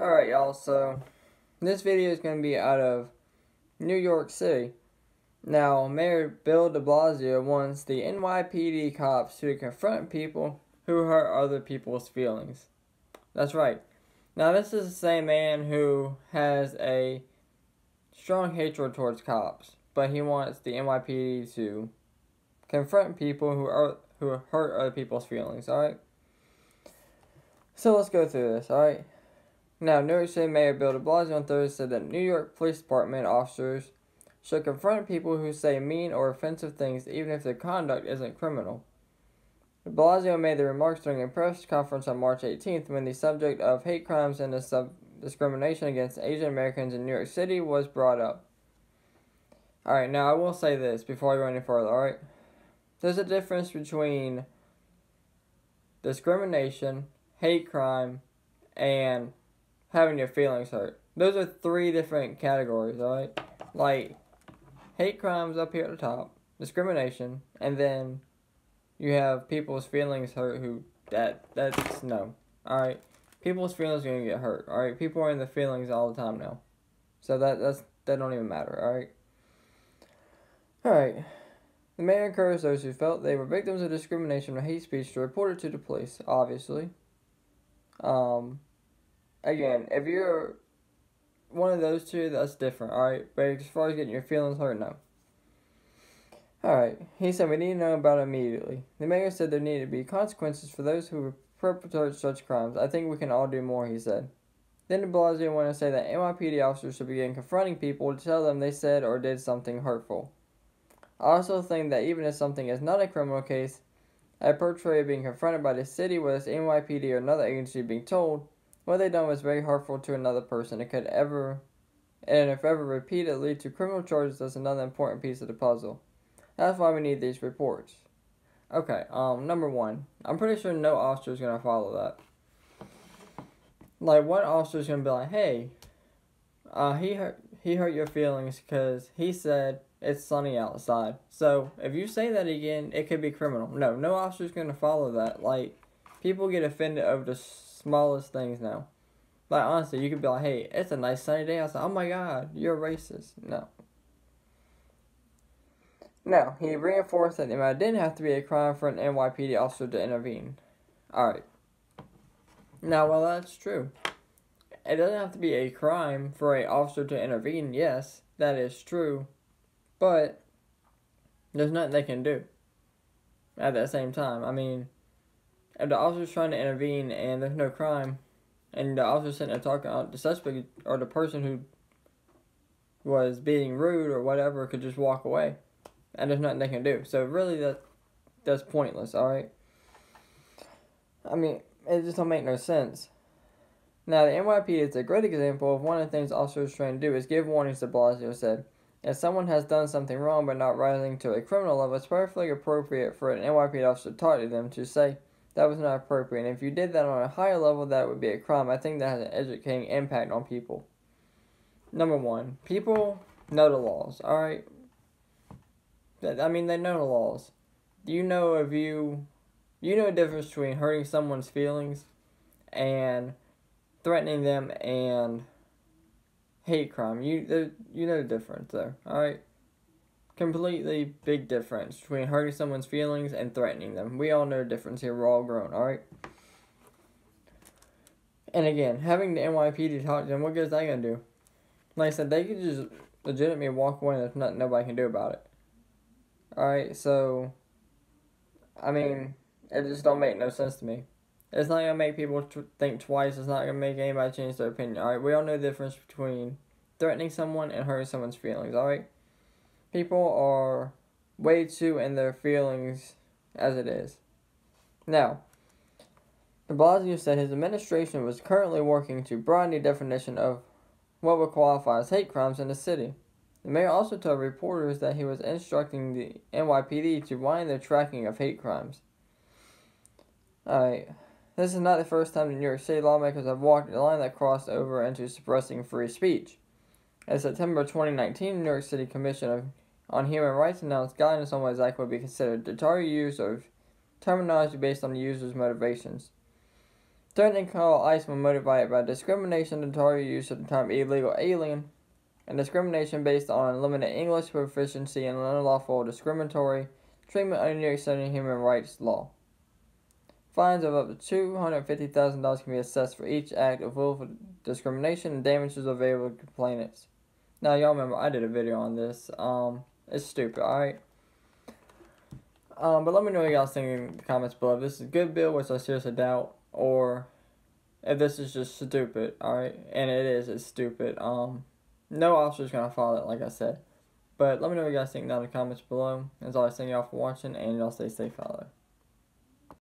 Alright, y'all, so this video is going to be out of New York City. Now, Mayor Bill de Blasio wants the NYPD cops to confront people who hurt other people's feelings. That's right. Now, this is the same man who has a strong hatred towards cops, but he wants the NYPD to confront people who hurt other people's feelings, alright? So let's go through this, alright? Now, New York City Mayor Bill de Blasio on Thursday said that New York Police Department officers should confront people who say mean or offensive things even if their conduct isn't criminal. De Blasio made the remarks during a press conference on March 18th when the subject of hate crimes and discrimination against Asian Americans in New York City was brought up. Alright, now I will say this before I go any further, alright? There's a difference between discrimination, hate crime, and having your feelings hurt. Those are three different categories, alright? Like, hate crimes up here at the top, discrimination, and then you have people's feelings hurt who, that's no, alright? People's feelings are gonna get hurt, alright? People are in their feelings all the time now. So that don't even matter, alright? Alright. The mayor encouraged those who felt they were victims of discrimination or hate speech to report it to the police, obviously. Again, if you're one of those two, that's different, alright? But as far as getting your feelings hurt, no. Alright, he said we need to know about it immediately. The mayor said there needed to be consequences for those who perpetrate such crimes. I think we can all do more, he said. Then de Blasio went to say that NYPD officers should begin confronting people to tell them they said or did something hurtful. I also think that even if something is not a criminal case, a perpetrator being confronted by the city, whether it's NYPD or another agency, being told what they done was very hurtful to another person. It could ever, and if ever repeated, lead to criminal charges. That's another important piece of the puzzle. That's why we need these reports. Okay, number one, I'm pretty sure no officer is gonna follow that. Like, what officer is gonna be like, hey, he hurt your feelings because he said it's sunny outside. So if you say that again, it could be criminal. No officer is gonna follow that. Like, people get offended over the smallest things now. Like, honestly, you could be like, hey, it's a nice sunny day outside. Oh my god, you're racist. No. No, he reinforced that it didn't have to be a crime for an NYPD officer to intervene. Alright. Now, while that's true, it doesn't have to be a crime for an officer to intervene. Yes, that is true. But there's nothing they can do at that same time. I mean, if the officer's trying to intervene and there's no crime, and the officer's sitting there talking out, the suspect or the person who was being rude or whatever could just walk away, and there's nothing they can do. So really, that's pointless. All right. I mean, it just don't make no sense. Now, the NYPD is a great example of one of the things officers are trying to do is give warnings. De Blasio said, if someone has done something wrong but not rising to a criminal level, it's perfectly appropriate for an NYPD officer to talk to them to say that was not appropriate. And if you did that on a higher level, that would be a crime. I think that has an educating impact on people. Number one, people know the laws, alright? I mean, they know the laws. You know the difference between hurting someone's feelings and threatening them and hate crime. You know the difference there, alright? Completely big difference between hurting someone's feelings and threatening them. We all know the difference here. We're all grown, alright? And again, having the NYPD talk to them, what good is that going to do? Like I said, they could just legitimately walk away and there's nothing nobody can do about it. Alright, so, I mean, it just don't make no sense to me. It's not going to make people think twice. It's not going to make anybody change their opinion, alright? We all know the difference between threatening someone and hurting someone's feelings, alright? People are way too in their feelings as it is. Now, de Blasio said his administration was currently working to broaden the definition of what would qualify as hate crimes in the city. The mayor also told reporters that he was instructing the NYPD to widen their tracking of hate crimes. Alright, this is not the first time the New York City lawmakers have walked the line that crossed over into suppressing free speech. In September 2019, the New York City Commission on Human Rights announced guidance on what exactly would be considered the target use of terminology based on the user's motivations. Threatening to call ICE when motivated by discrimination, notorious use of the term illegal alien, and discrimination based on limited English proficiency and unlawful discriminatory treatment under New York State human rights law. Fines of up to $250,000 can be assessed for each act of willful discrimination, and damages available to complainants. Now, y'all remember, I did a video on this. It's stupid, alright? But let me know what y'all think in the comments below. If this is a good bill, which I seriously doubt, or if this is just stupid, alright? And it is, it's stupid. No officer's gonna follow it, like I said. But let me know what you guys think down in the comments below. As always, thank y'all for watching, and y'all stay safe out there.